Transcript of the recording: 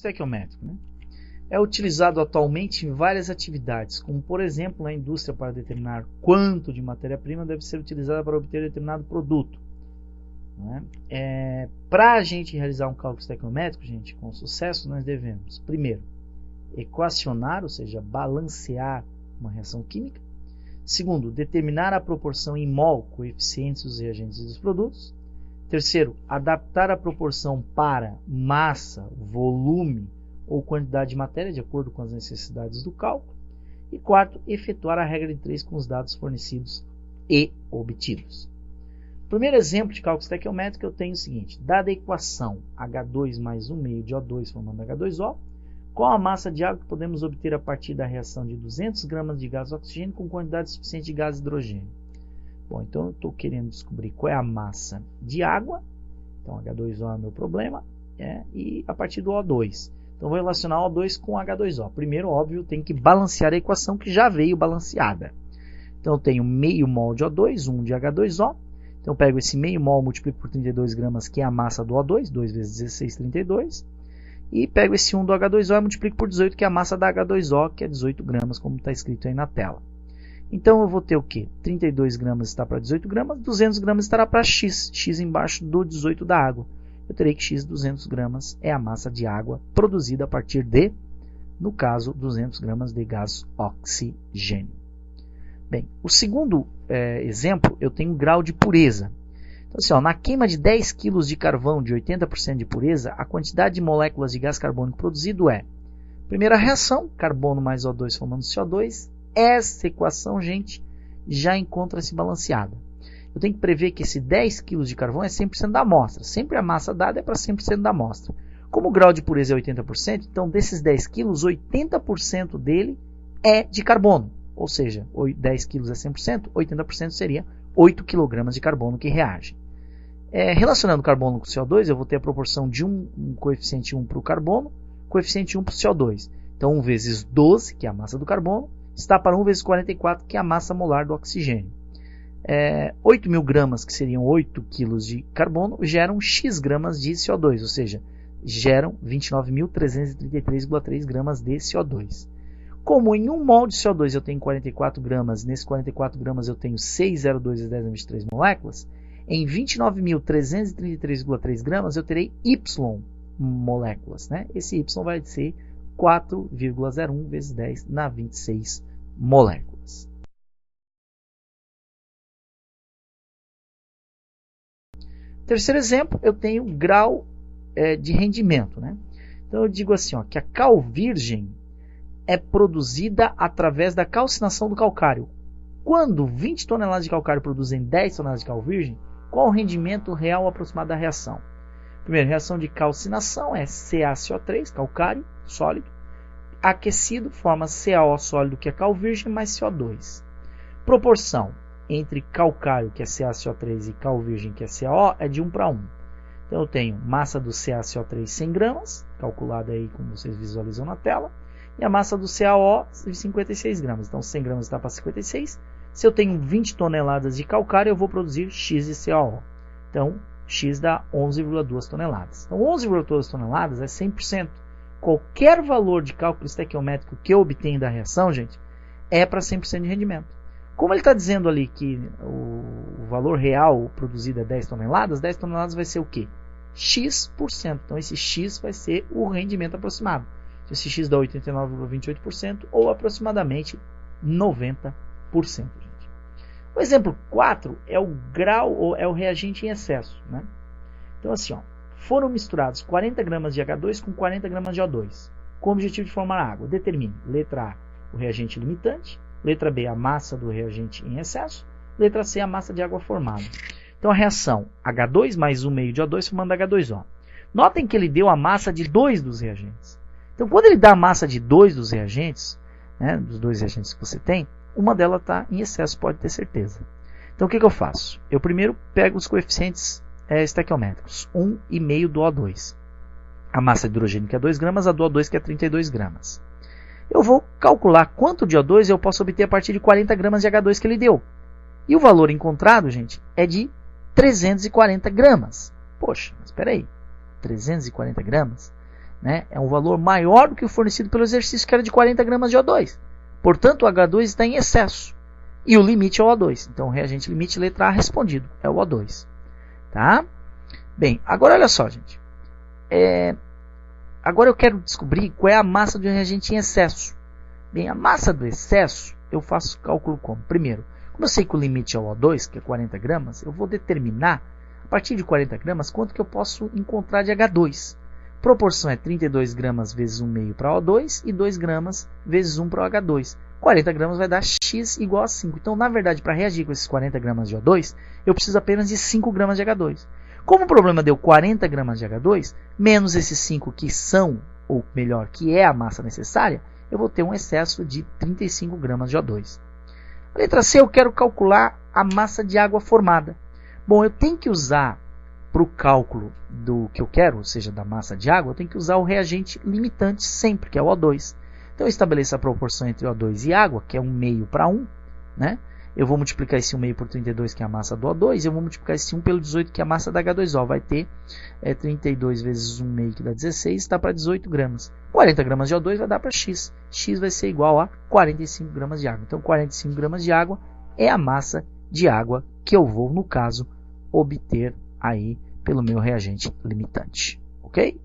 estequiométrico, né? É utilizado atualmente em várias atividades, como por exemplo na indústria para determinar quanto de matéria-prima deve ser utilizada para obter determinado produto. Para a gente realizar um cálculo estequiométrico, gente, com sucesso, nós devemos, primeiro, equacionar, ou seja, balancear uma reação química. Segundo, determinar a proporção em mol, coeficientes dos reagentes e dos produtos. Terceiro, adaptar a proporção para massa, volume ou quantidade de matéria, de acordo com as necessidades do cálculo. E quarto, efetuar a regra de 3 com os dados fornecidos e obtidos. Primeiro exemplo de cálculo estequiométrico eu tenho o seguinte: dada a equação H2 mais 1 meio de O2 formando H2O, qual a massa de água que podemos obter a partir da reação de 200 gramas de gás oxigênio com quantidade suficiente de gás hidrogênio? Bom, então eu estou querendo descobrir qual é a massa de água, então H2O é meu problema, e a partir do O2. Então vou relacionar O2 com H2O. Primeiro, óbvio, tem que balancear a equação que já veio balanceada. Então eu tenho meio mol de O2, 1 de H2O. Então eu pego esse meio mol, multiplico por 32 gramas, que é a massa do O2, 2 vezes 16, 32. E pego esse 1 do H2O e multiplico por 18, que é a massa da H2O, que é 18 gramas, como está escrito aí na tela. Então eu vou ter o quê? 32 gramas está para 18 gramas, 200 gramas estará para X, X embaixo do 18 da água. Eu terei que X 200 gramas é a massa de água produzida a partir de, no caso, 200 gramas de gás oxigênio. Bem, o segundo exemplo, eu tenho um grau de pureza. Então, assim, na queima de 10 kg de carvão de 80% de pureza, a quantidade de moléculas de gás carbônico produzido é, primeira reação, carbono mais O2 formando CO2. Essa equação, gente, já encontra-se balanceada. Eu tenho que prever que esse 10 kg de carvão é 100% da amostra. Sempre a massa dada é para 100% da amostra. Como o grau de pureza é 80%, então desses 10 kg, 80% dele é de carbono. Ou seja, 10 kg é 100%, 80% seria 8 kg de carbono que reage. Relacionando carbono com CO2, eu vou ter a proporção de um coeficiente 1 para o carbono, coeficiente 1 para o CO2. Então 1 vezes 12, que é a massa do carbono, está para 1 vezes 44, que é a massa molar do oxigênio. 8.000 gramas, que seriam 8 kg de carbono, geram X gramas de CO2, ou seja, geram 29.333,3 gramas de CO2. Como em 1 mol de CO2 eu tenho 44 gramas, nesses 44 gramas eu tenho 6,02 × 10 a 23 moléculas, em 29.333,3 gramas eu terei Y moléculas. Esse Y vai ser 4,01 vezes 10 na 26 moléculas. Terceiro exemplo, eu tenho grau de rendimento. Então eu digo assim, que a cal virgem é produzida através da calcinação do calcário. Quando 20 toneladas de calcário produzem 10 toneladas de cal virgem, qual o rendimento real aproximado da reação? Primeiro, reação de calcinação é CaCO3, calcário sólido, aquecido, forma CaO sólido, que é cal virgem, mais CO2. Proporção entre calcário, que é CaCO3, e cal virgem, que é CaO, é de 1 para 1. Então eu tenho massa do CaCO3 100 gramas, calculada aí como vocês visualizam na tela, e a massa do CaO de 56 gramas. Então 100 gramas está para 56. Se eu tenho 20 toneladas de calcário, eu vou produzir X de CaO. Então X dá 11,2 toneladas. Então 11,2 toneladas é 100%. Qualquer valor de cálculo estequiométrico que eu obtenho da reação, gente, é para 100% de rendimento. Como ele está dizendo ali que o valor real produzido é 10 toneladas, 10 toneladas vai ser o quê? X%. Então esse X vai ser o rendimento aproximado. Esse X dá 89,28% ou aproximadamente 90%. Gente. O exemplo 4 é o grau ou é o reagente em excesso. Então assim, foram misturados 40 gramas de H2 com 40 gramas de O2, com o objetivo de formar água. Determine, letra A, o reagente limitante, letra B, a massa do reagente em excesso, letra C, a massa de água formada. Então a reação H2 mais 1 meio de O2 formando H2O. Notem que ele deu a massa de 2 dos reagentes. Então quando ele dá a massa de 2 dos reagentes, dos 2 reagentes que você tem, uma delas está em excesso, pode ter certeza. Então o que eu faço? Eu primeiro pego os coeficientes estequiométricos, 1,5 do O2. A massa de hidrogênio que é 2 gramas, a do O2 que é 32 gramas. Eu vou calcular quanto de O2 eu posso obter a partir de 40 gramas de H2 que ele deu. E o valor encontrado, gente, é de 340 gramas. Poxa, mas espera aí, 340 gramas? né? É um valor maior do que o fornecido pelo exercício, que era de 40 gramas de O2. Portanto, o H2 está em excesso. E o limite é o O2. Então, o reagente limite, letra A, respondido. É o O2. Tá? Bem, agora olha só, gente. Agora eu quero descobrir qual é a massa de um reagente em excesso. Bem, a massa do excesso, eu faço cálculo como? Primeiro, como eu sei que o limite é o O2, que é 40 gramas, eu vou determinar, a partir de 40 gramas, quanto que eu posso encontrar de H2. Proporção é 32 gramas vezes 1,5 para O2 e 2 gramas vezes 1 para o H2. 40 gramas vai dar X igual a 5. Então, na verdade, para reagir com esses 40 gramas de O2, eu preciso apenas de 5 gramas de H2. Como o problema deu 40 gramas de H2, menos esses 5 que são, ou melhor, que é a massa necessária, eu vou ter um excesso de 35 gramas de O2. A letra C, eu quero calcular a massa de água formada. Bom, eu tenho que usar, para o cálculo do que eu quero, ou seja, da massa de água, eu tenho que usar o reagente limitante sempre, que é o O2. Então, eu estabeleço a proporção entre O2 e água, que é 1,5 para 1, né? Eu vou multiplicar esse 1,5 por 32, que é a massa do O2, e eu vou multiplicar esse 1 pelo 18, que é a massa da H2O. Vai ter 32 vezes 1,5, que dá 16, dá para 18 gramas. 40 gramas de O2 vai dar para X. X vai ser igual a 45 gramas de água. Então, 45 gramas de água é a massa de água que eu vou, no caso, obter aí pelo meu reagente limitante. Ok?